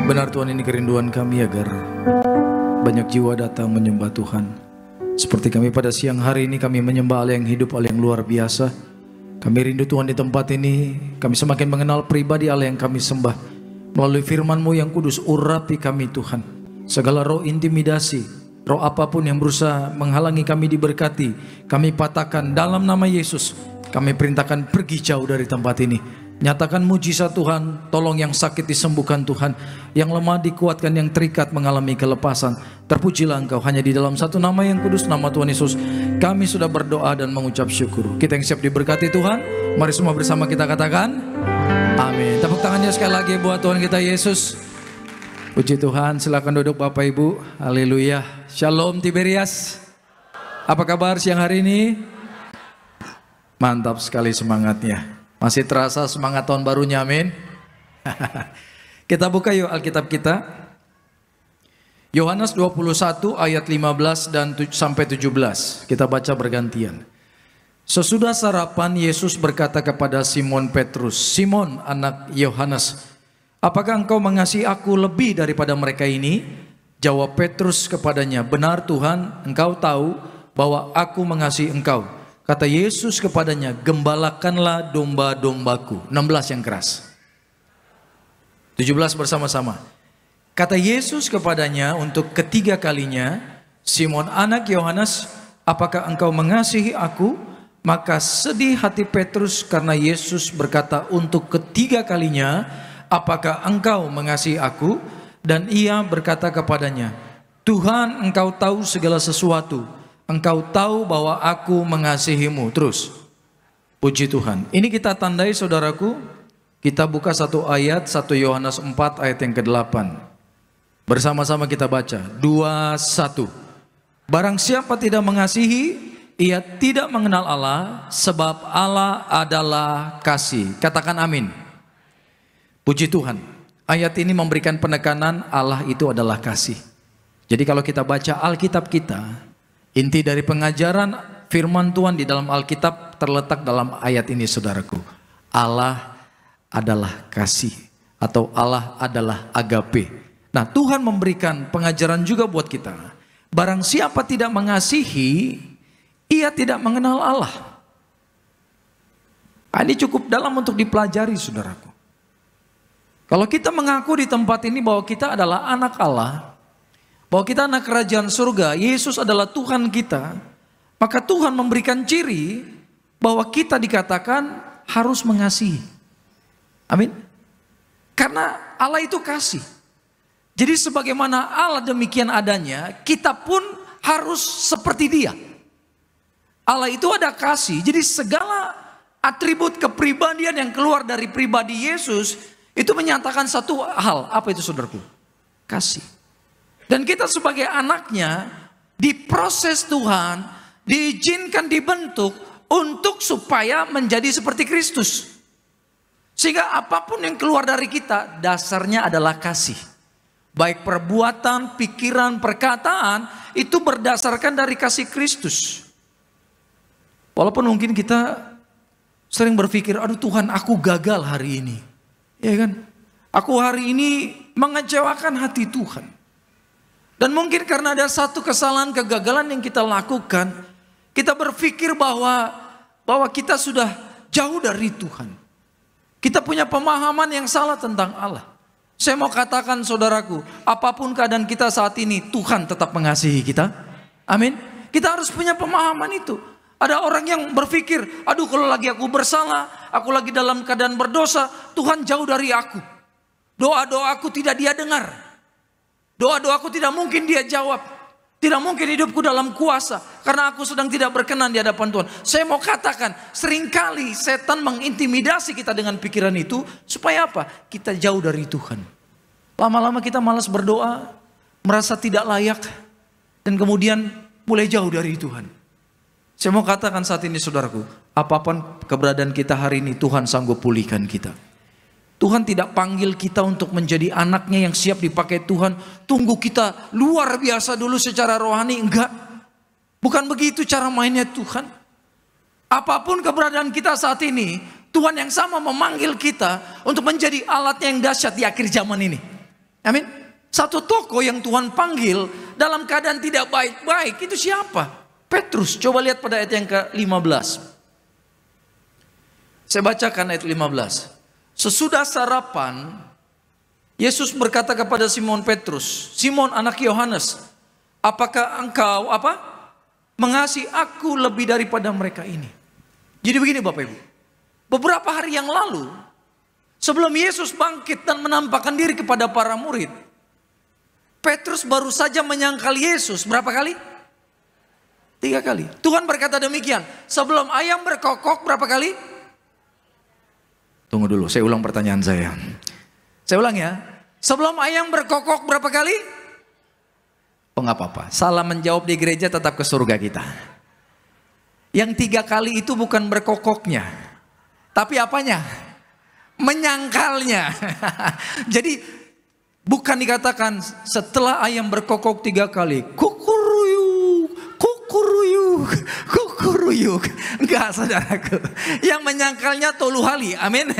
Benar Tuhan, ini kerinduan kami agar banyak jiwa datang menyembah Tuhan. Seperti kami pada siang hari ini, kami menyembah Allah yang hidup, Allah yang luar biasa. Kami rindu Tuhan di tempat ini. Kami semakin mengenal pribadi Allah yang kami sembah. Melalui firman-Mu yang kudus, urapi kami Tuhan. Segala roh intimidasi, roh apapun yang berusaha menghalangi kami diberkati, kami patahkan dalam nama Yesus. Kami perintahkan pergi jauh dari tempat ini. Nyatakan mujizat Tuhan, tolong yang sakit disembuhkan Tuhan, yang lemah dikuatkan, yang terikat mengalami kelepasan. Terpujilah Engkau, hanya di dalam satu nama yang kudus, nama Tuhan Yesus, kami sudah berdoa dan mengucap syukur. Kita yang siap diberkati Tuhan, mari semua bersama kita katakan amin. Tepuk tangannya sekali lagi buat Tuhan kita Yesus. Puji Tuhan, silakan duduk Bapak Ibu. Haleluya. Shalom Tiberias. Apa kabar siang hari ini? Mantap sekali semangatnya. Masih terasa semangat tahun barunya, amin. Kita buka yuk Alkitab kita. Yohanes 21 ayat 15 dan sampai 17. Kita baca bergantian. Sesudah sarapan, Yesus berkata kepada Simon Petrus, "Simon, anak Yohanes, apakah engkau mengasihi aku lebih daripada mereka ini?" Jawab Petrus kepadanya, "Benar Tuhan, engkau tahu bahwa aku mengasihi engkau." Kata Yesus kepadanya, "Gembalakanlah domba-dombaku." 16 yang keras. 17 bersama-sama. Kata Yesus kepadanya untuk ketiga kalinya, "Simon anak Yohanes, apakah engkau mengasihi aku?" Maka sedih hati Petrus karena Yesus berkata untuk ketiga kalinya, "Apakah engkau mengasihi aku?" Dan ia berkata kepadanya, "Tuhan, engkau tahu segala sesuatu. Engkau tahu bahwa aku mengasihimu." Terus, puji Tuhan. Ini kita tandai saudaraku. Kita buka satu ayat, 1 Yohanes 4 ayat yang ke-8. Bersama-sama kita baca. 2, 1. Barang siapa tidak mengasihi, ia tidak mengenal Allah, sebab Allah adalah kasih. Katakan amin. Puji Tuhan. Ayat ini memberikan penekanan Allah itu adalah kasih. Jadi kalau kita baca Alkitab kita, inti dari pengajaran firman Tuhan di dalam Alkitab terletak dalam ayat ini saudaraku. Allah adalah kasih atau Allah adalah agape. Nah, Tuhan memberikan pengajaran juga buat kita. Barang siapa tidak mengasihi, ia tidak mengenal Allah. Ini cukup dalam untuk dipelajari saudaraku. Kalau kita mengaku di tempat ini bahwa kita adalah anak Allah, bahwa kita anak kerajaan surga, Yesus adalah Tuhan kita, maka Tuhan memberikan ciri bahwa kita dikatakan harus mengasihi. Amin. Karena Allah itu kasih. Jadi sebagaimana Allah demikian adanya, kita pun harus seperti Dia. Allah itu ada kasih. Jadi segala atribut kepribadian yang keluar dari pribadi Yesus itu menyatakan satu hal. Apa itu saudaraku? Kasih. Dan kita sebagai anaknya diproses Tuhan, diizinkan dibentuk untuk supaya menjadi seperti Kristus. Sehingga apapun yang keluar dari kita dasarnya adalah kasih. Baik perbuatan, pikiran, perkataan itu berdasarkan dari kasih Kristus. Walaupun mungkin kita sering berpikir, aduh Tuhan aku gagal hari ini. Ya kan? Aku hari ini mengecewakan hati Tuhan. Dan mungkin karena ada satu kesalahan, kegagalan yang kita lakukan, kita berpikir bahwa kita sudah jauh dari Tuhan. Kita punya pemahaman yang salah tentang Allah. Saya mau katakan saudaraku, apapun keadaan kita saat ini, Tuhan tetap mengasihi kita. Amin. Kita harus punya pemahaman itu. Ada orang yang berpikir, aduh kalau lagi aku bersalah, aku lagi dalam keadaan berdosa, Tuhan jauh dari aku. Doa-doaku tidak Dia dengar. Doa-doaku tidak mungkin Dia jawab. Tidak mungkin hidupku dalam kuasa karena aku sedang tidak berkenan di hadapan Tuhan. Saya mau katakan, seringkali setan mengintimidasi kita dengan pikiran itu supaya apa? Kita jauh dari Tuhan. Lama-lama kita malas berdoa, merasa tidak layak, dan kemudian mulai jauh dari Tuhan. Saya mau katakan saat ini saudaraku, apapun keberadaan kita hari ini, Tuhan sanggup pulihkan kita. Tuhan tidak panggil kita untuk menjadi anaknya yang siap dipakai Tuhan. Tunggu kita luar biasa dulu secara rohani. Enggak. Bukan begitu cara mainnya Tuhan. Apapun keberadaan kita saat ini, Tuhan yang sama memanggil kita untuk menjadi alatnya yang dahsyat di akhir zaman ini. Amin. Satu tokoh yang Tuhan panggil dalam keadaan tidak baik-baik itu siapa? Petrus. Coba lihat pada ayat yang ke-15. Saya bacakan ayat 15. Sesudah sarapan, Yesus berkata kepada Simon Petrus, Simon anak Yohanes, apakah engkau mengasihi aku lebih daripada mereka ini? Jadi begini Bapak Ibu. Beberapa hari yang lalu, sebelum Yesus bangkit dan menampakkan diri kepada para murid, Petrus baru saja menyangkal Yesus berapa kali? 3 kali. Tuhan berkata demikian, sebelum ayam berkokok berapa kali? Tunggu dulu, saya ulang pertanyaan saya. Saya ulang ya. Sebelum ayam berkokok berapa kali? Oh nggak apa-apa. Salah menjawab di gereja tetap ke surga kita. Yang 3 kali itu bukan berkokoknya, tapi apanya? Menyangkalnya. Jadi bukan dikatakan setelah ayam berkokok 3 kali, kukuruyuk, kukuruyuk, kukuruyuk. Enggak saudaraku. Yang menyangkalnya toluhali. Amin.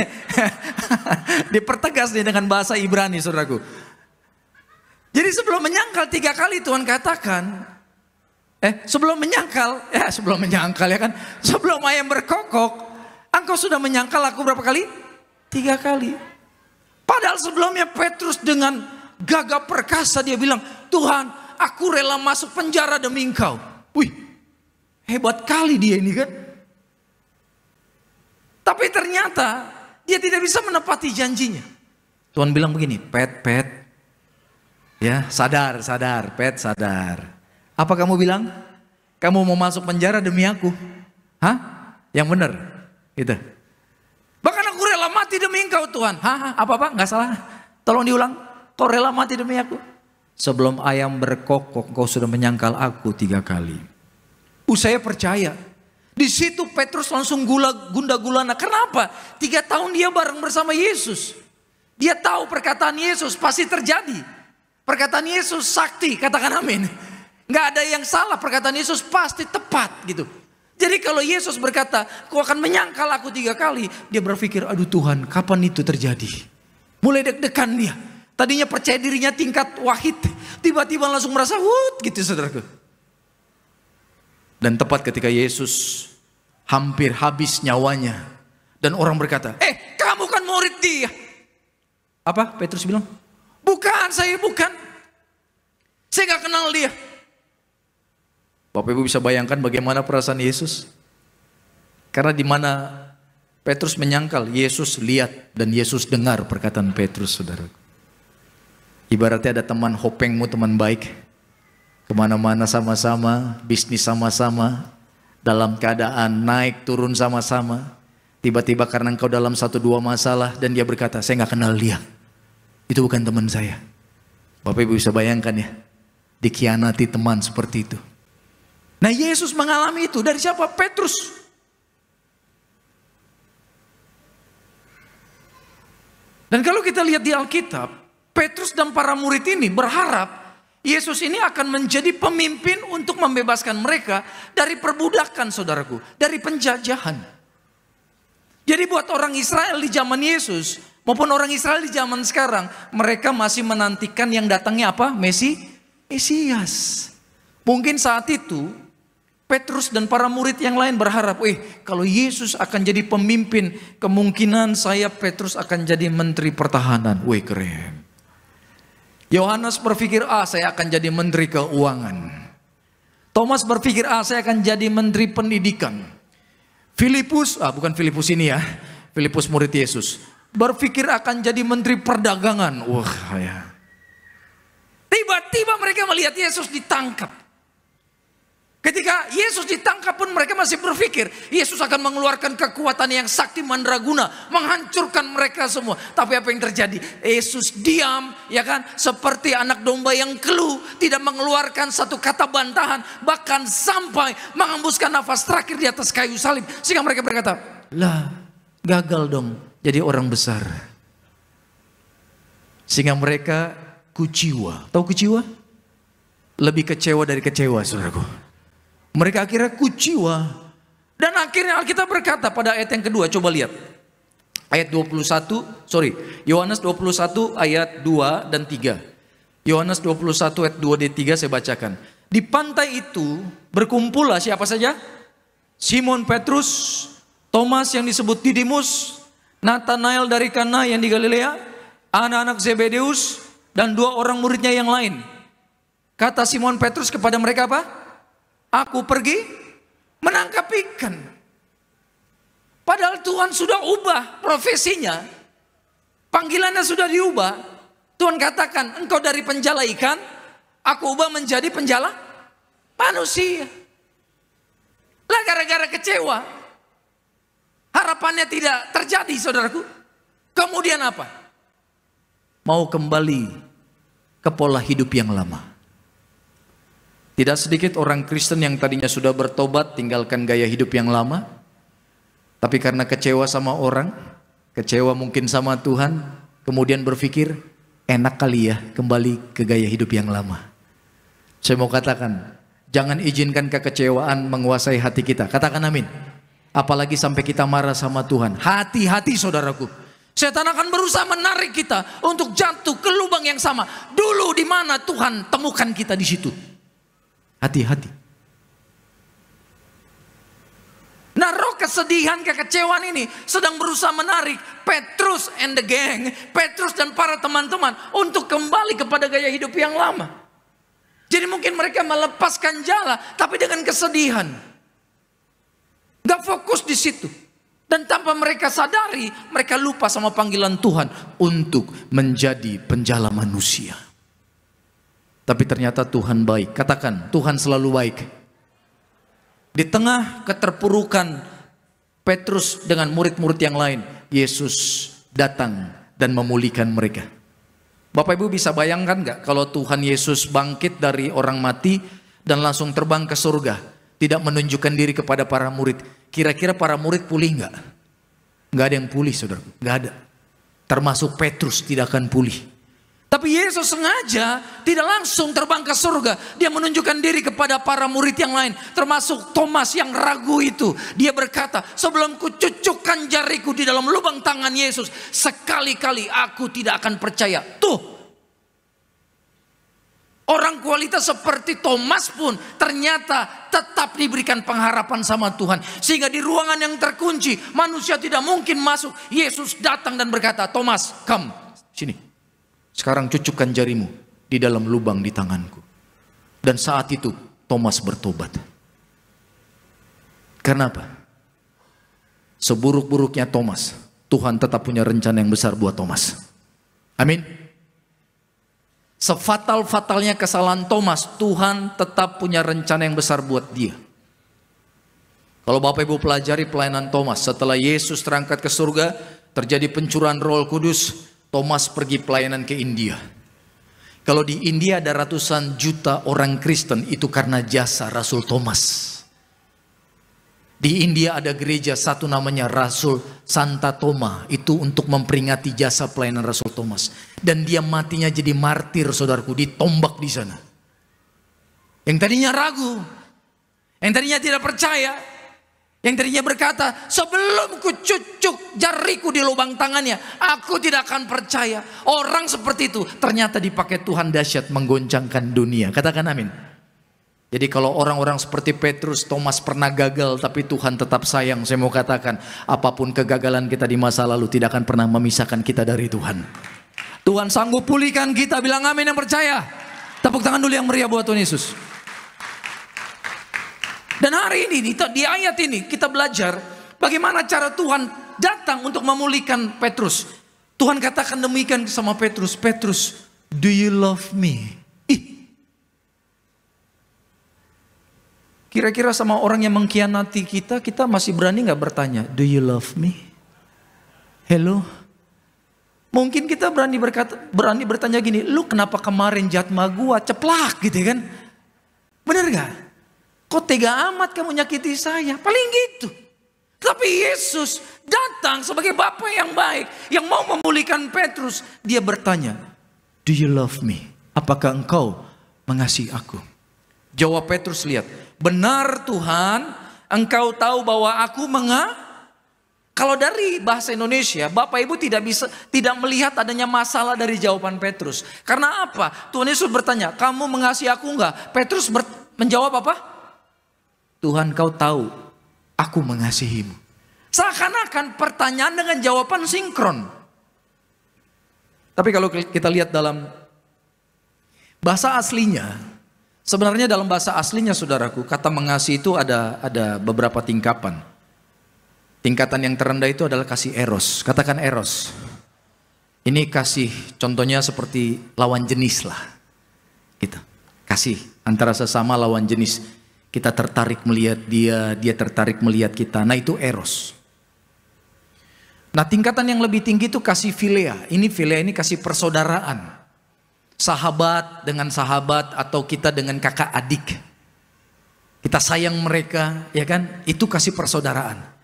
Dipertegas nih dengan bahasa Ibrani saudaraku. Jadi sebelum menyangkal 3 kali Tuhan katakan, sebelum menyangkal ya kan, sebelum ayam berkokok, engkau sudah menyangkal aku berapa kali? 3 kali. Padahal sebelumnya Petrus dengan gagah perkasa dia bilang, Tuhan, aku rela masuk penjara demi engkau. Wih, hebat kali dia ini kan. Tapi ternyata dia tidak bisa menepati janjinya. Tuhan bilang begini, Pet, ya sadar, Pet sadar. Apa kamu bilang? Kamu mau masuk penjara demi aku? Hah? Yang benar? Gitu. Bahkan aku rela mati demi engkau Tuhan. Hah? Apa? Nggak salah. Tolong diulang. Kau rela mati demi aku? Sebelum ayam berkokok, kau sudah menyangkal aku 3 kali. Saya percaya. Di situ Petrus langsung gunda gulana. Kenapa? 3 tahun dia bareng bersama Yesus. Dia tahu perkataan Yesus pasti terjadi. Perkataan Yesus sakti, katakan amin. Nggak ada yang salah, perkataan Yesus pasti tepat gitu. Jadi kalau Yesus berkata, kau akan menyangkal aku 3 kali. Dia berpikir, aduh Tuhan, kapan itu terjadi? Mulai deg-degan dia. Tadinya percaya dirinya tingkat wahid. Tiba-tiba langsung merasa, gitu saudaraku. Dan tepat ketika Yesus hampir habis nyawanya. Dan orang berkata, kamu kan murid dia. Apa? Petrus bilang, bukan, saya bukan. Saya gak kenal dia. Bapak Ibu bisa bayangkan bagaimana perasaan Yesus? Karena di mana Petrus menyangkal, Yesus lihat dan Yesus dengar perkataan Petrus, saudara. Ibaratnya ada teman hopengmu, teman baik. Kemana-mana sama-sama, bisnis sama-sama, dalam keadaan naik turun sama-sama. Tiba-tiba karena engkau dalam 1-2 masalah dan dia berkata, saya gak kenal dia. Itu bukan teman saya. Bapak Ibu bisa bayangkan ya, dikhianati teman seperti itu. Nah Yesus mengalami itu dari siapa? Petrus. Dan kalau kita lihat di Alkitab, Petrus dan para murid ini berharap Yesus ini akan menjadi pemimpin untuk membebaskan mereka dari perbudakan saudaraku, dari penjajahan. Jadi buat orang Israel di zaman Yesus maupun orang Israel di zaman sekarang, mereka masih menantikan yang datangnya apa? Mesias. Mungkin saat itu Petrus dan para murid yang lain berharap, kalau Yesus akan jadi pemimpin, kemungkinan saya Petrus akan jadi menteri pertahanan. Keren. Yohanes berpikir, saya akan jadi menteri keuangan. Thomas berpikir, saya akan jadi menteri pendidikan. Filipus, bukan Filipus ini ya, Filipus murid Yesus, berpikir akan jadi menteri perdagangan. Ya. Tiba-tiba mereka melihat Yesus ditangkap. Ketika Yesus ditangkap pun mereka masih berpikir Yesus akan mengeluarkan kekuatan yang sakti mandraguna, menghancurkan mereka semua. Tapi apa yang terjadi? Yesus diam, ya kan? Seperti anak domba yang keluh, tidak mengeluarkan satu kata bantahan, bahkan sampai menghembuskan nafas terakhir di atas kayu salib. Sehingga mereka berkata, lah gagal dong jadi orang besar. Sehingga mereka kuciwa. Tahu kuciwa? Lebih kecewa dari kecewa, saudaraku. Mereka akhirnya kuciwa. Dan akhirnya Alkitab berkata pada ayat yang kedua, coba lihat. ayat 21, Yohanes 21 ayat 2 dan 3. Yohanes 21 ayat 2 dan 3 saya bacakan. Di pantai itu berkumpullah siapa saja? Simon Petrus, Thomas yang disebut Didimus, Nathanael dari Kana yang di Galilea, anak-anak Zebedeus, dan 2 orang muridnya yang lain. Kata Simon Petrus kepada mereka apa? Aku pergi menangkap ikan. Padahal Tuhan sudah ubah profesinya. Panggilannya sudah diubah. Tuhan katakan, engkau dari penjala ikan, aku ubah menjadi penjala manusia. Lah gara-gara kecewa, harapannya tidak terjadi saudaraku. Kemudian apa? Mau kembali ke pola hidup yang lama. Tidak sedikit orang Kristen yang tadinya sudah bertobat tinggalkan gaya hidup yang lama. Tapi karena kecewa sama orang, kecewa mungkin sama Tuhan, kemudian berpikir enak kali ya kembali ke gaya hidup yang lama. Saya mau katakan, jangan izinkan kekecewaan menguasai hati kita. Katakan amin. Apalagi sampai kita marah sama Tuhan. Hati-hati saudaraku. Setan akan berusaha menarik kita untuk jatuh ke lubang yang sama. Dulu di mana Tuhan temukan kita di situ. Hati-hati. Nah, roh kesedihan, kekecewaan ini sedang berusaha menarik Petrus and the gang, Petrus dan para teman-teman untuk kembali kepada gaya hidup yang lama. Jadi mungkin mereka melepaskan jala, tapi dengan kesedihan. Gak fokus di situ. Dan tanpa mereka sadari, mereka lupa sama panggilan Tuhan untuk menjadi penjala manusia. Tapi ternyata Tuhan baik. Katakan, Tuhan selalu baik. Di tengah keterpurukan Petrus dengan murid-murid yang lain, Yesus datang dan memulihkan mereka. Bapak Ibu bisa bayangkan gak kalau Tuhan Yesus bangkit dari orang mati dan langsung terbang ke surga, tidak menunjukkan diri kepada para murid, kira-kira para murid pulih gak? Gak ada yang pulih saudara, gak ada. Termasuk Petrus tidak akan pulih. Tapi Yesus sengaja tidak langsung terbang ke surga. Dia menunjukkan diri kepada para murid yang lain, termasuk Thomas yang ragu itu. Dia berkata, sebelum kucucukkan jariku di dalam lubang tangan Yesus, sekali-kali aku tidak akan percaya. Tuh, orang kualitas seperti Thomas pun ternyata tetap diberikan pengharapan sama Tuhan. Sehingga di ruangan yang terkunci, manusia tidak mungkin masuk. Yesus datang dan berkata, Thomas, come, sini. Sekarang cucukkan jarimu di dalam lubang di tanganku. Dan saat itu Thomas bertobat. Kenapa? Seburuk-buruknya Thomas, Tuhan tetap punya rencana yang besar buat Thomas. Amin. Sefatal-fatalnya kesalahan Thomas, Tuhan tetap punya rencana yang besar buat dia. Kalau Bapak Ibu pelajari pelayanan Thomas, setelah Yesus terangkat ke surga, terjadi pencurahan Roh Kudus, Thomas pergi pelayanan ke India. Kalau di India ada ratusan juta orang Kristen, itu karena jasa Rasul Thomas. Di India ada gereja satu namanya Rasul Santa Thoma, itu untuk memperingati jasa pelayanan Rasul Thomas. Dan dia matinya jadi martir saudaraku, ditombak di sana. Yang tadinya ragu, yang tadinya tidak percaya, yang tadinya berkata, sebelum ku cucuk jariku di lubang tangannya, aku tidak akan percaya. Orang seperti itu ternyata dipakai Tuhan dahsyat menggoncangkan dunia. Katakan amin. Jadi kalau orang-orang seperti Petrus, Thomas pernah gagal, tapi Tuhan tetap sayang. Saya mau katakan, apapun kegagalan kita di masa lalu tidak akan pernah memisahkan kita dari Tuhan. Tuhan sanggup pulihkan kita. Bilang amin yang percaya. Tepuk tangan dulu yang meriah buat Tuhan Yesus. Dan hari ini di ayat ini kita belajar bagaimana cara Tuhan datang untuk memulihkan Petrus. Tuhan katakan demikian sama Petrus, Petrus, do you love me? Kira-kira sama orang yang mengkhianati kita, kita masih berani gak bertanya, do you love me? Hello? Mungkin kita berani bertanya gini, lu kenapa kemarin jahat sama gua, ceplak gitu kan? Bener gak? Kok tega amat kamu nyakiti saya? Paling gitu. Tapi Yesus datang sebagai Bapa yang baik, yang mau memulihkan Petrus. Dia bertanya, do you love me? Apakah engkau mengasihi aku? Jawab Petrus, lihat. Benar Tuhan, engkau tahu bahwa aku Kalau dari bahasa Indonesia, Bapak Ibu tidak melihat adanya masalah dari jawaban Petrus. Karena apa? Tuhan Yesus bertanya, kamu mengasihi aku enggak? Petrus menjawab apa? Tuhan, kau tahu aku mengasihimu. Seakan-akan pertanyaan dengan jawaban sinkron. Tapi kalau kita lihat dalam bahasa aslinya, sebenarnya dalam bahasa aslinya saudaraku, kata mengasihi itu ada beberapa tingkatan. Tingkatan yang terendah itu adalah kasih eros. Katakan eros. Ini kasih contohnya seperti lawan jenis lah. Gitu. Kasih antara sesama lawan jenis. Kita tertarik melihat dia, dia tertarik melihat kita. Nah itu eros. Nah tingkatan yang lebih tinggi itu kasih philia. Ini philia ini kasih persaudaraan. Sahabat dengan sahabat atau kita dengan kakak adik. Kita sayang mereka, ya kan? Itu kasih persaudaraan.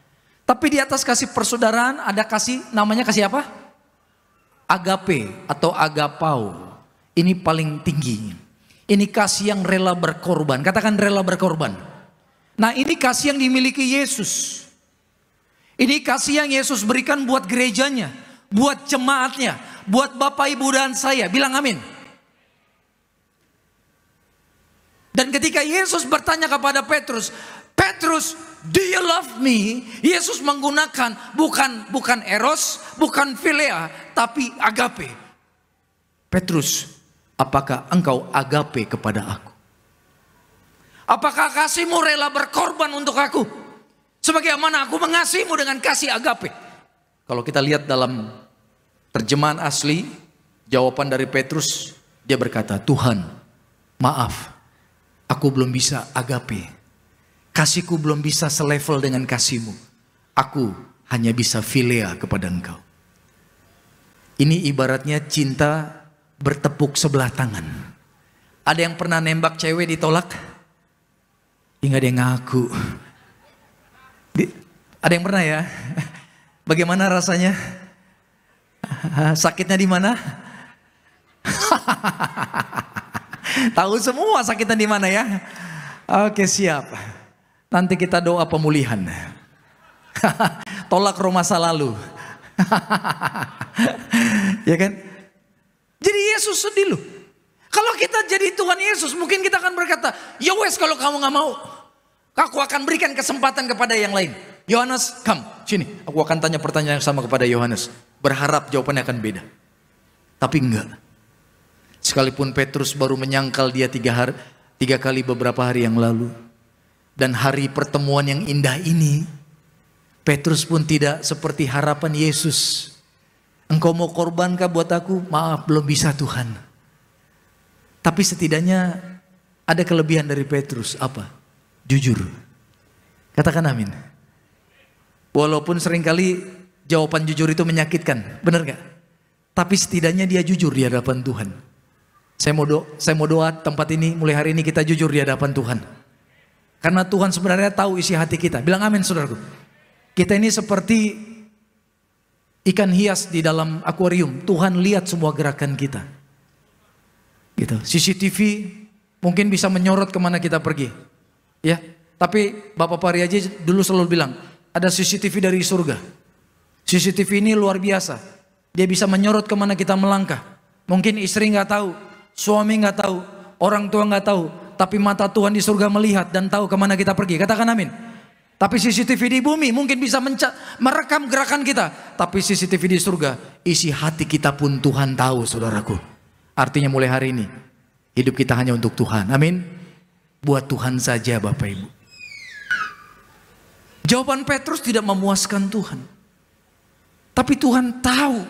Tapi di atas kasih persaudaraan ada kasih, namanya kasih apa? Agape atau agapau. Ini paling tinggi. Ini kasih yang rela berkorban. Katakan rela berkorban. Nah ini kasih yang dimiliki Yesus. Ini kasih yang Yesus berikan buat gerejanya, buat jemaatnya, buat Bapak Ibu dan saya. Bilang amin. Dan ketika Yesus bertanya kepada Petrus, Petrus, do you love me? Yesus menggunakan bukan eros, bukan philia, tapi agape. Petrus, apakah engkau agape kepada aku? Apakah kasihmu rela berkorban untuk aku? Sebagaimana aku mengasihimu dengan kasih agape. Kalau kita lihat dalam terjemahan asli, jawaban dari Petrus, dia berkata, Tuhan, maaf, aku belum bisa agape. Kasihku belum bisa selevel dengan kasihmu. Aku hanya bisa philia kepada engkau. Ini ibaratnya cinta bertepuk sebelah tangan. Ada yang pernah nembak cewek ditolak? Ingat dia ngaku. Ada yang pernah ya? Bagaimana rasanya? Sakitnya di mana? Tahu semua sakitnya di mana ya? Oke, siap. Nanti kita doa pemulihan. Tolak roh masa lalu. Ya kan? Jadi Yesus sedih loh. Kalau kita jadi Tuhan Yesus, mungkin kita akan berkata, ya wes kalau kamu gak mau, aku akan berikan kesempatan kepada yang lain. Yohanes, come, sini. Aku akan tanya pertanyaan yang sama kepada Yohanes. Berharap jawabannya akan beda. Tapi enggak. Sekalipun Petrus baru menyangkal dia 3 kali beberapa hari yang lalu. Dan hari pertemuan yang indah ini, Petrus pun tidak seperti harapan Yesus. Engkau mau korbankah buat aku? Maaf, belum bisa Tuhan. Tapi setidaknya ada kelebihan dari Petrus. Apa? Jujur. Katakan amin. Walaupun seringkali jawaban jujur itu menyakitkan. Benar gak? Tapi setidaknya dia jujur di hadapan Tuhan. Saya mau doa tempat ini mulai hari ini kita jujur di hadapan Tuhan. Karena Tuhan sebenarnya tahu isi hati kita. Bilang amin saudaraku. Kita ini seperti ikan hias di dalam akuarium. Tuhan lihat semua gerakan kita. Gitu. CCTV mungkin bisa menyorot kemana kita pergi. Ya. Tapi Bapak Pari aja dulu selalu bilang, ada CCTV dari surga. CCTV ini luar biasa. Dia bisa menyorot kemana kita melangkah. Mungkin istri nggak tahu, suami nggak tahu, orang tua nggak tahu. Tapi mata Tuhan di surga melihat dan tahu kemana kita pergi. Katakan amin. Tapi CCTV di bumi mungkin bisa merekam gerakan kita. Tapi CCTV di surga, isi hati kita pun Tuhan tahu saudaraku. Artinya mulai hari ini, hidup kita hanya untuk Tuhan. Amin. Buat Tuhan saja Bapak Ibu. Jawaban Petrus tidak memuaskan Tuhan. Tapi Tuhan tahu.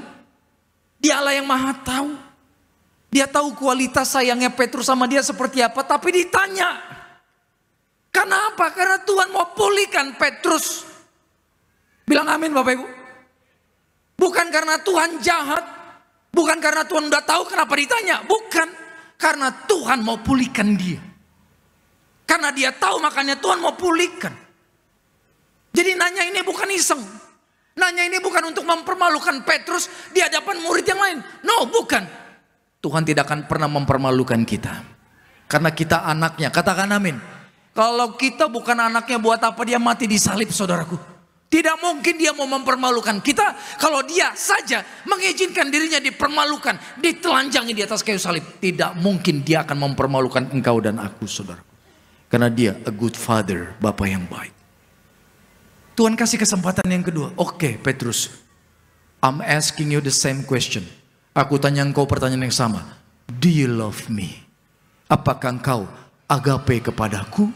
Dia Allah yang maha tahu. Dia tahu kualitas sayangnya Petrus sama dia seperti apa. Tapi ditanya. Karena apa? Karena Tuhan mau pulihkan Petrus. Bilang amin Bapak Ibu. Bukan karena Tuhan jahat. Bukan karena Tuhan udah tahu kenapa ditanya. Bukan. Karena Tuhan mau pulihkan dia. Karena dia tahu makanya Tuhan mau pulihkan. Jadi nanya ini bukan iseng. Nanya ini bukan untuk mempermalukan Petrus di hadapan murid yang lain. No, bukan. Tuhan tidak akan pernah mempermalukan kita. Karena kita anaknya. Katakan amin. Kalau kita bukan anaknya, buat apa dia mati di salib saudaraku? Tidak mungkin dia mau mempermalukan kita kalau dia saja mengizinkan dirinya dipermalukan, ditelanjangi di atas kayu salib. Tidak mungkin dia akan mempermalukan engkau dan aku, saudara. Karena dia a good father, Bapa yang baik. Tuhan kasih kesempatan yang kedua. Oke, Petrus, I'm asking you the same question. Aku tanya engkau pertanyaan yang sama. Do you love me? Apakah engkau agape kepadaku?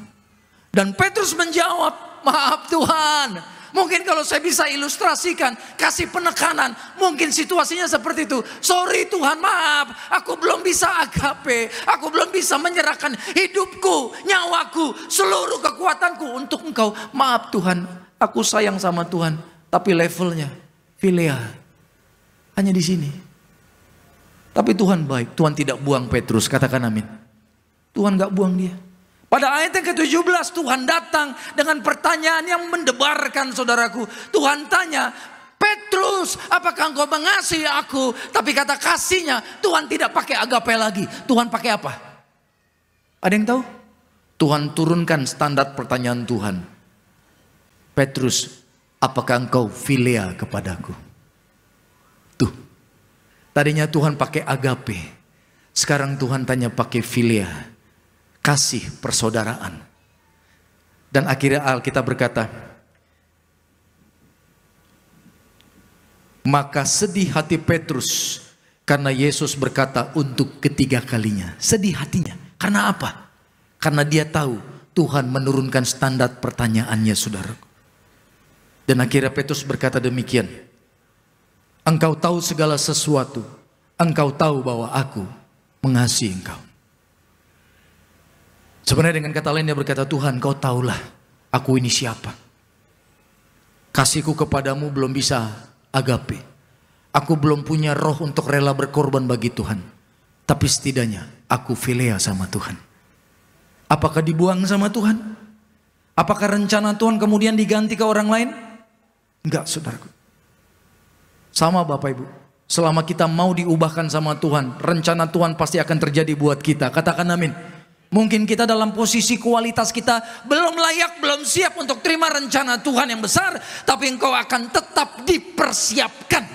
Dan Petrus menjawab, maaf Tuhan. Mungkin kalau saya bisa ilustrasikan, kasih penekanan, mungkin situasinya seperti itu. Sorry Tuhan, maaf, aku belum bisa agape, aku belum bisa menyerahkan hidupku, nyawaku, seluruh kekuatanku untuk engkau. Maaf Tuhan, aku sayang sama Tuhan, tapi levelnya philia, hanya di sini. Tapi Tuhan baik, Tuhan tidak buang Petrus, katakan amin. Tuhan gak buang dia. Pada ayat yang ke-17 Tuhan datang dengan pertanyaan yang mendebarkan, saudaraku. Tuhan tanya, Petrus, apakah engkau mengasihi aku? Tapi kata kasihnya Tuhan tidak pakai agape lagi. Tuhan pakai apa? Ada yang tahu? Tuhan turunkan standar pertanyaan Tuhan. Petrus, apakah engkau philia kepadaku? Tuh, tadinya Tuhan pakai agape, sekarang Tuhan tanya pakai philia. Kasih persaudaraan. Dan akhirnya Alkitab berkata, maka sedih hati Petrus karena Yesus berkata untuk ketiga kalinya. Sedih hatinya. Karena apa? Karena dia tahu Tuhan menurunkan standar pertanyaannya, saudara. Dan akhirnya Petrus berkata demikian. Engkau tahu segala sesuatu. Engkau tahu bahwa aku mengasihi engkau. Sebenarnya dengan kata lain dia berkata, Tuhan kau tahulah aku ini siapa. Kasihku kepadamu belum bisa agape. Aku belum punya roh untuk rela berkorban bagi Tuhan. Tapi setidaknya aku philia sama Tuhan. Apakah dibuang sama Tuhan? Apakah rencana Tuhan kemudian diganti ke orang lain? Enggak, saudaraku. Sama Bapak Ibu. Selama kita mau diubahkan sama Tuhan, rencana Tuhan pasti akan terjadi buat kita. Katakan amin. Mungkin kita dalam posisi kualitas kita belum layak, belum siap untuk terima rencana Tuhan yang besar. Tapi engkau akan tetap dipersiapkan.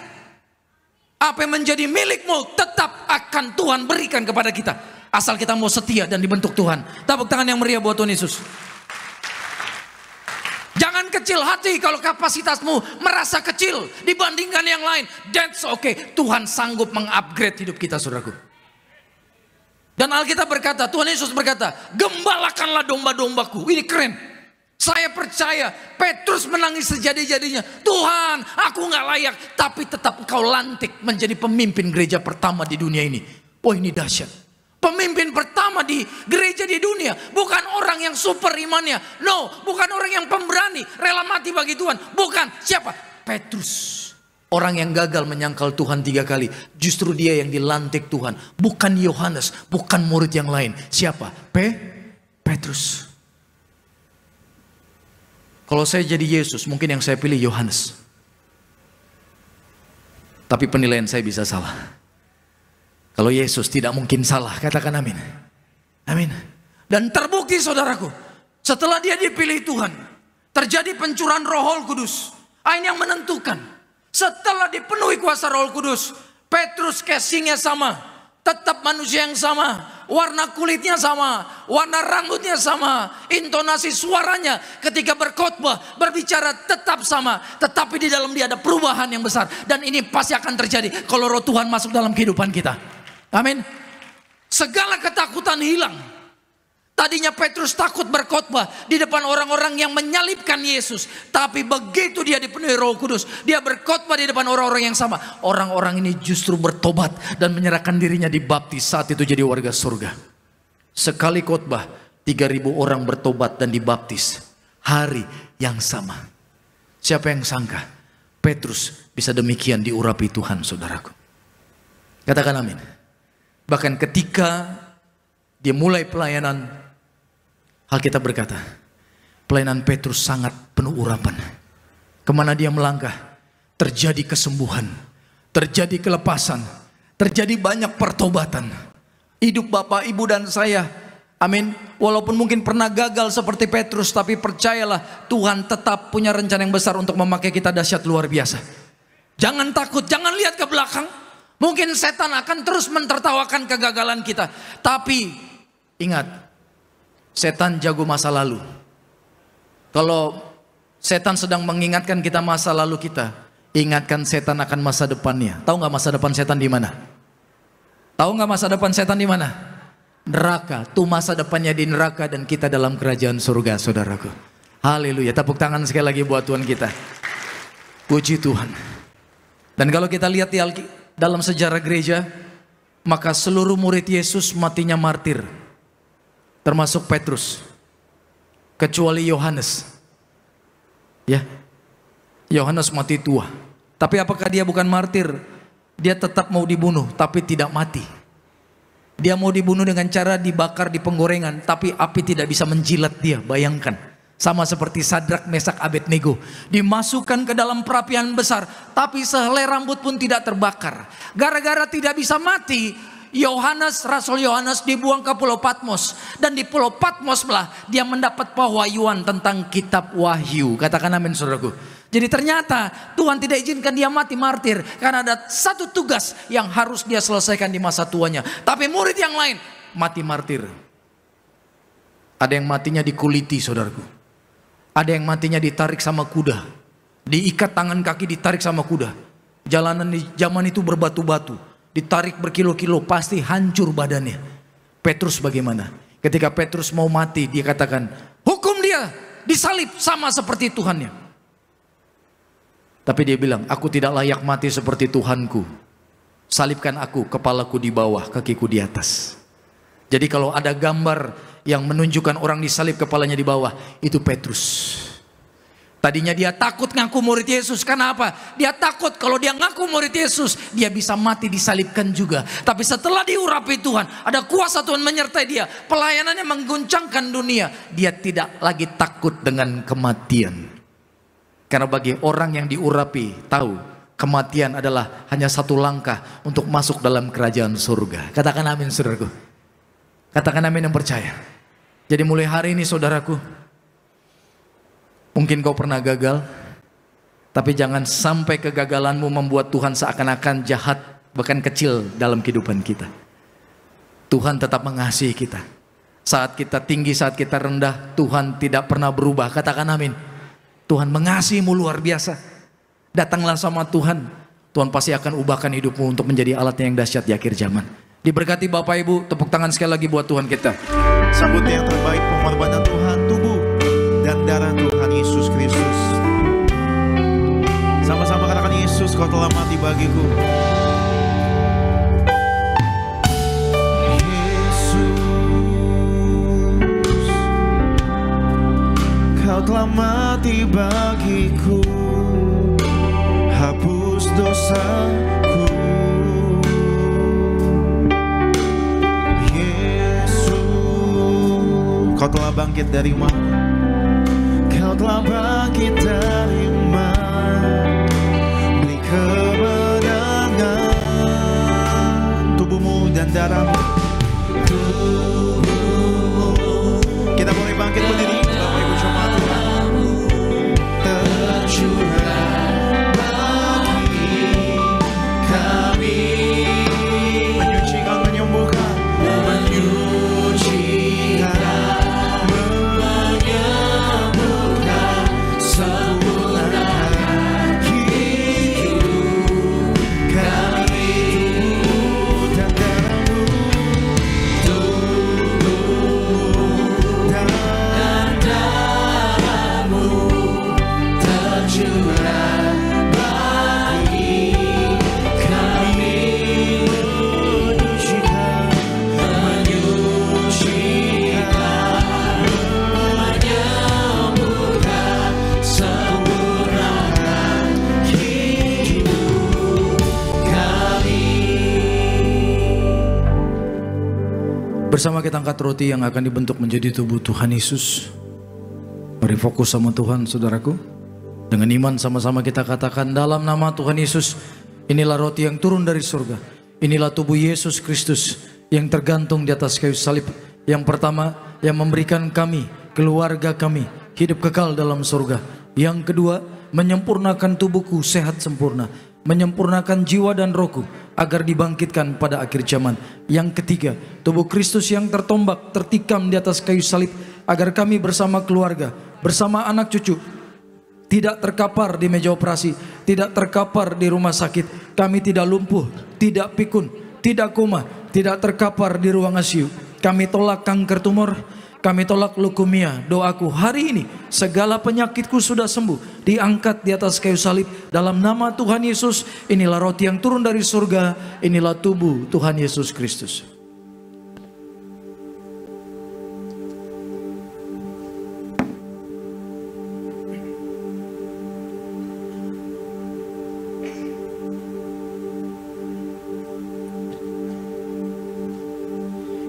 Apa yang menjadi milikmu tetap akan Tuhan berikan kepada kita. Asal kita mau setia dan dibentuk Tuhan. Tepuk tangan yang meriah buat Tuhan Yesus. Jangan kecil hati kalau kapasitasmu merasa kecil dibandingkan yang lain. That's okay. Tuhan sanggup mengupgrade hidup kita, saudaraku. Dan Alkitab berkata, Tuhan Yesus berkata, gembalakanlah domba-dombaku. Ini keren. Saya percaya Petrus menangis sejadi-jadinya. Tuhan, aku gak layak. Tapi tetap engkau lantik menjadi pemimpin gereja pertama di dunia ini. Oh, ini dahsyat. Pemimpin pertama di gereja di dunia. Bukan orang yang super imannya. No, bukan orang yang pemberani. Rela mati bagi Tuhan. Bukan. Siapa? Petrus. Orang yang gagal menyangkal Tuhan 3 kali. Justru dia yang dilantik Tuhan. Bukan Yohanes. Bukan murid yang lain. Siapa? Petrus. Kalau saya jadi Yesus, mungkin yang saya pilih Yohanes. Tapi penilaian saya bisa salah. Kalau Yesus tidak mungkin salah. Katakan amin. Amin. Dan terbukti saudaraku. Setelah dia dipilih Tuhan. Terjadi pencurahan Roh Kudus. Ini yang menentukan. Setelah dipenuhi kuasa Roh Kudus, Petrus casingnya sama, tetap manusia yang sama, warna kulitnya sama, warna rambutnya sama, intonasi suaranya ketika berkhotbah, berbicara tetap sama. Tetapi di dalam dia ada perubahan yang besar. Dan ini pasti akan terjadi kalau Roh Tuhan masuk dalam kehidupan kita. Amin. Segala ketakutan hilang. Tadinya Petrus takut berkhotbah di depan orang-orang yang menyalibkan Yesus. Tapi begitu dia dipenuhi Roh Kudus, dia berkhotbah di depan orang-orang yang sama. Orang-orang ini justru bertobat dan menyerahkan dirinya dibaptis. Saat itu jadi warga surga. Sekali khotbah 3.000 orang bertobat dan dibaptis. Hari yang sama. Siapa yang sangka Petrus bisa demikian diurapi Tuhan, saudaraku. Katakan amin. Bahkan ketika dia mulai pelayanan, Alkitab berkata, pelayanan Petrus sangat penuh urapan. Kemana dia melangkah, terjadi kesembuhan, terjadi kelepasan, terjadi banyak pertobatan. Hidup Bapak, Ibu dan saya Amin. Walaupun mungkin pernah gagal seperti Petrus, tapi percayalah Tuhan tetap punya rencana yang besar untuk memakai kita dahsyat luar biasa. Jangan takut, jangan lihat ke belakang. Mungkin setan akan terus mentertawakan kegagalan kita. Tapi ingat, setan jago masa lalu. Kalau setan sedang mengingatkan kita masa lalu kita, ingatkan setan akan masa depannya. Tahu nggak masa depan setan di mana? Tahu nggak masa depan setan di mana? Neraka. Tuh masa depannya di neraka dan kita dalam kerajaan surga, saudaraku. Haleluya. Tepuk tangan sekali lagi buat Tuhan kita. Puji Tuhan. Dan kalau kita lihat di dalam sejarah gereja, maka seluruh murid Yesus matinya martir, termasuk Petrus, kecuali Yohanes. Ya, Yohanes mati tua. Tapi apakah dia bukan martir? Dia tetap mau dibunuh, tapi tidak mati. Dia mau dibunuh dengan cara dibakar di penggorengan, tapi api tidak bisa menjilat dia. Bayangkan, sama seperti Sadrak, Mesak, Abednego, dimasukkan ke dalam perapian besar, tapi sehelai rambut pun tidak terbakar. Gara-gara tidak bisa mati, Rasul Yohanes dibuang ke Pulau Patmos, dan di Pulau Patmos lah dia mendapat pewahyuan tentang kitab Wahyu. Katakan amin, saudaraku. Jadi ternyata Tuhan tidak izinkan dia mati martir, karena ada satu tugas yang harus dia selesaikan di masa tuanya. Tapi murid yang lain mati martir. Ada yang matinya dikuliti, saudaraku. Ada yang matinya ditarik sama kuda, diikat tangan kaki, ditarik sama kuda. Jalanan di zaman itu berbatu-batu, ditarik berkilo-kilo, pasti hancur badannya. Petrus bagaimana? Ketika Petrus mau mati, dia katakan, hukum dia, disalib sama seperti Tuhannya. Tapi dia bilang, aku tidak layak mati seperti Tuhanku. Salibkan aku, kepalaku di bawah, kakiku di atas. Jadi kalau ada gambar yang menunjukkan orang disalib kepalanya di bawah, itu Petrus. Tadinya dia takut ngaku murid Yesus. Karena apa? Dia takut kalau dia ngaku murid Yesus, dia bisa mati disalibkan juga. Tapi setelah diurapi Tuhan, ada kuasa Tuhan menyertai dia, pelayanannya mengguncangkan dunia. Dia tidak lagi takut dengan kematian. Karena bagi orang yang diurapi, tahu kematian adalah hanya satu langkah untuk masuk dalam kerajaan surga. Katakan amin, saudaraku. Katakan amin yang percaya. Jadi mulai hari ini, saudaraku, mungkin kau pernah gagal, tapi jangan sampai kegagalanmu membuat Tuhan seakan-akan jahat, bahkan kecil dalam kehidupan kita. Tuhan tetap mengasihi kita. Saat kita tinggi, saat kita rendah, Tuhan tidak pernah berubah. Katakan amin. Tuhan mengasihimu luar biasa. Datanglah sama Tuhan. Tuhan pasti akan ubahkan hidupmu untuk menjadi alatnya yang dahsyat di akhir zaman. Diberkati Bapak Ibu. Tepuk tangan sekali lagi buat Tuhan kita. Sambut yang terbaik, pengorbanan Tuhan, tubuh dan darah Tuhan Yesus Kristus. Sama-sama katakan, Yesus, kau telah mati bagiku. Kau telah mati bagiku, hapus dosaku. Yesus, kau telah bangkit dari mana? Kau telah bangkit dari mana? Beri kemenangan, tubuhmu dan darahmu. Tubuhmu. Kita boleh bangkit berdiri. Tercurah bagi kami, menyucikan, menyembuhkan, menyucikan, menyembuhkan, sempurnakan hidup kami. Tubuh dan darahmu, tubuh dan darahmu tercurah bagi kami, menyucikan, menyucikan, menyembuhkan, sempurnakan hidup kami. Bersama kita angkat roti yang akan dibentuk menjadi tubuh Tuhan Yesus. Mari fokus sama Tuhan, saudaraku. Dengan iman sama-sama kita katakan, dalam nama Tuhan Yesus, inilah roti yang turun dari surga. Inilah tubuh Yesus Kristus yang tergantung di atas kayu salib, Yang pertama, yang memberikan kami, keluarga kami, hidup kekal dalam surga. Yang kedua, menyempurnakan tubuhku sehat sempurna, menyempurnakan jiwa dan rohku agar dibangkitkan pada akhir zaman. Yang ketiga, tubuh Kristus yang tertombak, tertikam di atas kayu salib, agar kami bersama keluarga, bersama anak cucu, tidak terkapar di meja operasi, tidak terkapar di rumah sakit. Kami tidak lumpuh, tidak pikun, tidak koma, tidak terkapar di ruang ICU. Kami tolak kanker tumor, kami tolak leukemia. Doaku hari ini, segala penyakitku sudah sembuh, diangkat di atas kayu salib. Dalam nama Tuhan Yesus, inilah roti yang turun dari surga, inilah tubuh Tuhan Yesus Kristus.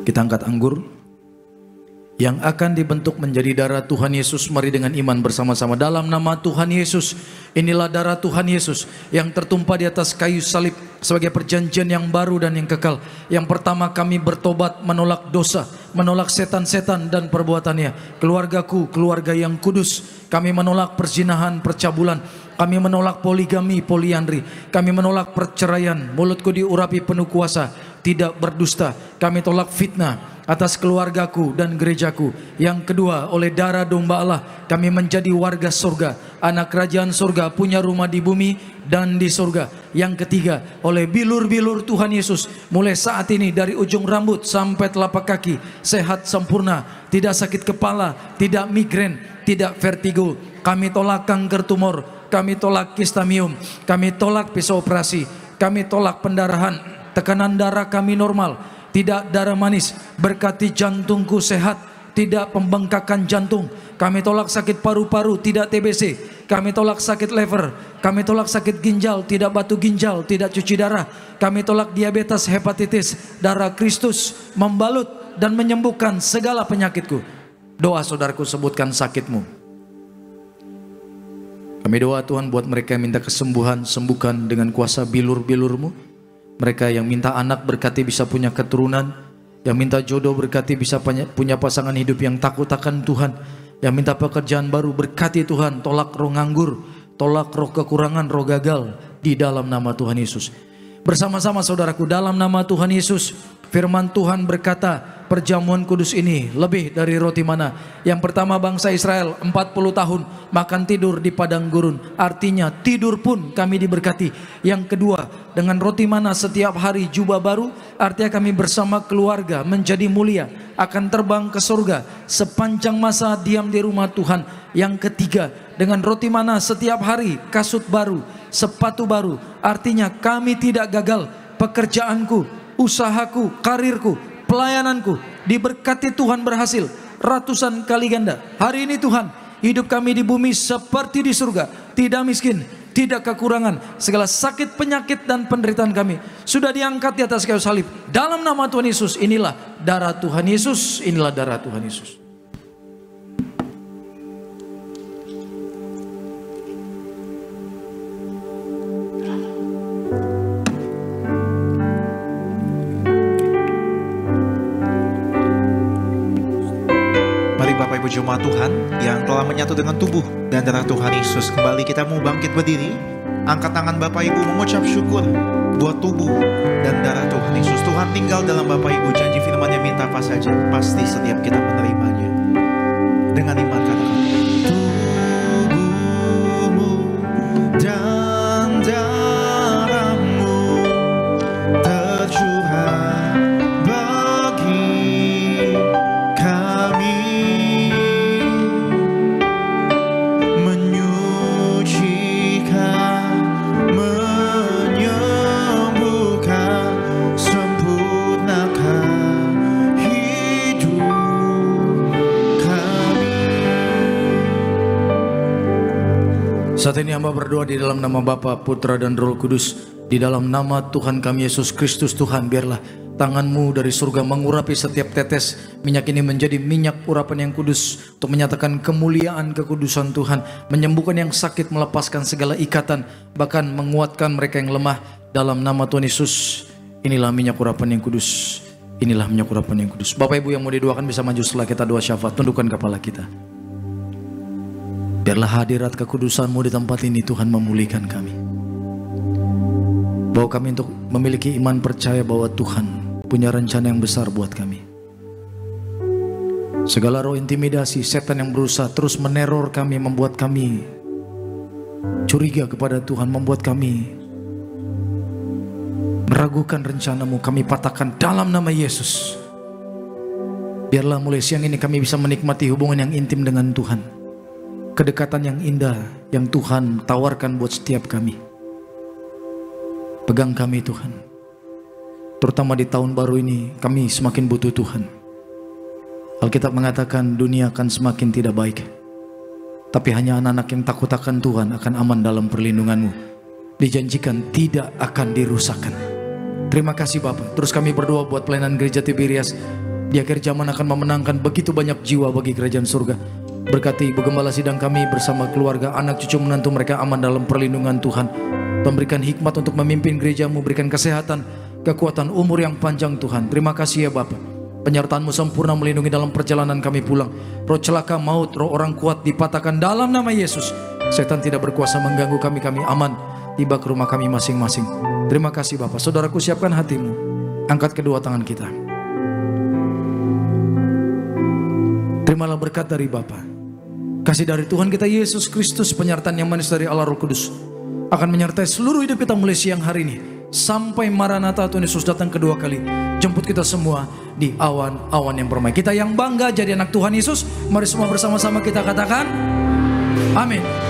Kita angkat anggur yang akan dibentuk menjadi darah Tuhan Yesus. Mari dengan iman bersama-sama dalam nama Tuhan Yesus. Inilah darah Tuhan Yesus yang tertumpah di atas kayu salib sebagai perjanjian yang baru dan yang kekal. Yang pertama, kami bertobat, menolak dosa, menolak setan-setan dan perbuatannya. Keluargaku, keluarga yang kudus. Kami menolak perzinahan, percabulan. Kami menolak poligami, poliandri. Kami menolak perceraian. Mulutku diurapi penuh kuasa, tidak berdusta. Kami tolak fitnah atas keluargaku dan gerejaku. Yang kedua, oleh darah domba Allah kami menjadi warga surga, anak kerajaan surga, punya rumah di bumi dan di surga. Yang ketiga, oleh bilur-bilur Tuhan Yesus, mulai saat ini dari ujung rambut sampai telapak kaki sehat sempurna, tidak sakit kepala, tidak migrain, tidak vertigo. Kami tolak kanker tumor, kami tolak kistamium, kami tolak pisau operasi, kami tolak pendarahan. Tekanan darah kami normal, tidak darah manis. Berkati jantungku sehat, tidak pembengkakan jantung. Kami tolak sakit paru-paru, tidak TBC. Kami tolak sakit liver, kami tolak sakit ginjal, tidak batu ginjal, tidak cuci darah. Kami tolak diabetes, hepatitis. Darah Kristus membalut dan menyembuhkan segala penyakitku. Doa saudaraku, sebutkan sakitmu. Kami doa Tuhan buat mereka yang minta kesembuhan, sembuhkan dengan kuasa bilur-bilur-Mu. Mereka yang minta anak, berkati bisa punya keturunan. Yang minta jodoh, berkati bisa punya pasangan hidup yang takut akan Tuhan. Yang minta pekerjaan baru, berkati Tuhan. Tolak roh nganggur, tolak roh kekurangan, roh gagal di dalam nama Tuhan Yesus. Bersama-sama saudaraku, dalam nama Tuhan Yesus, firman Tuhan berkata, perjamuan kudus ini lebih dari roti mana. Yang pertama, bangsa Israel 40 tahun makan tidur di padang gurun, artinya tidur pun kami diberkati. Yang kedua, dengan roti mana setiap hari jubah baru, artinya kami bersama keluarga menjadi mulia, akan terbang ke surga sepanjang masa diam di rumah Tuhan. Yang ketiga, dengan roti mana setiap hari kasut baru, sepatu baru, artinya kami tidak gagal. Pekerjaanku, usahaku, karirku, pelayananku diberkati Tuhan berhasil ratusan kali ganda. Hari ini Tuhan, hidup kami di bumi seperti di surga, tidak miskin, tidak kekurangan. Segala sakit, penyakit dan penderitaan kami sudah diangkat di atas kayu salib. Dalam nama Tuhan Yesus, inilah darah Tuhan Yesus, inilah darah Tuhan Yesus. Jemaat Tuhan yang telah menyatu dengan tubuh dan darah Tuhan Yesus, kembali kita mau bangkit berdiri. Angkat tangan Bapak Ibu mengucap syukur buat tubuh dan darah Tuhan Yesus. Tuhan tinggal dalam Bapak Ibu, janji firman-Nya minta apa saja, pasti setiap kita menerimanya. Dengan iman katakan, tubuhmu dan darahmu tercurah bagi kami, Saat ini hamba berdoa di dalam nama Bapa, Putra dan Roh Kudus. Di dalam nama Tuhan kami Yesus Kristus, Tuhan, biarlah tangan-Mu dari surga mengurapi setiap tetes minyak ini menjadi minyak urapan yang kudus untuk menyatakan kemuliaan kekudusan Tuhan, menyembuhkan yang sakit, melepaskan segala ikatan, bahkan menguatkan mereka yang lemah. Dalam nama Tuhan Yesus, inilah minyak urapan yang kudus, Inilah minyak urapan yang kudus. Bapak Ibu yang mau didoakan bisa maju setelah kita doa syafaat. Tundukkan kepala kita. Biarlah hadirat kekudusan-Mu di tempat ini Tuhan memulihkan kami. Bawa kami untuk memiliki iman percaya bahwa Tuhan punya rencana yang besar buat kami. Segala roh intimidasi, setan yang berusaha terus meneror kami, membuat kami curiga kepada Tuhan, membuat kami meragukan rencana-Mu, kami patahkan dalam nama Yesus. Biarlah mulai siang ini kami bisa menikmati hubungan yang intim dengan Tuhan. Kedekatan yang indah yang Tuhan tawarkan buat setiap kami. Pegang kami Tuhan. Terutama di tahun baru ini kami semakin butuh Tuhan. Alkitab mengatakan dunia akan semakin tidak baik. Tapi hanya anak-anak yang takut akan Tuhan akan aman dalam perlindungan-Mu. Dijanjikan tidak akan dirusakkan. Terima kasih Bapak. Terus kami berdoa buat pelayanan gereja Tiberias. Di akhir zaman akan memenangkan begitu banyak jiwa bagi kerajaan surga. Berkati Ibu Gembala Sidang kami bersama keluarga, anak cucu menantu mereka aman dalam perlindungan Tuhan. Memberikan hikmat untuk memimpin gereja-Mu, berikan kesehatan, kekuatan, umur yang panjang Tuhan. Terima kasih ya Bapak. Penyertaan-Mu sempurna melindungi dalam perjalanan kami pulang. Roh celaka, maut, roh orang kuat dipatahkan dalam nama Yesus. Setan tidak berkuasa mengganggu kami, kami aman tiba ke rumah kami masing-masing. Terima kasih Bapak. Saudaraku, siapkan hatimu. Angkat kedua tangan kita. Terimalah berkat dari Bapa, kasih dari Tuhan kita Yesus Kristus, penyertaan yang manis dari Allah Roh Kudus akan menyertai seluruh hidup kita mulai siang hari ini sampai Maranatha Tuhan Yesus datang kedua kali. Jemput kita semua di awan-awan yang permai. Kita yang bangga jadi anak Tuhan Yesus, mari semua bersama-sama kita katakan amin.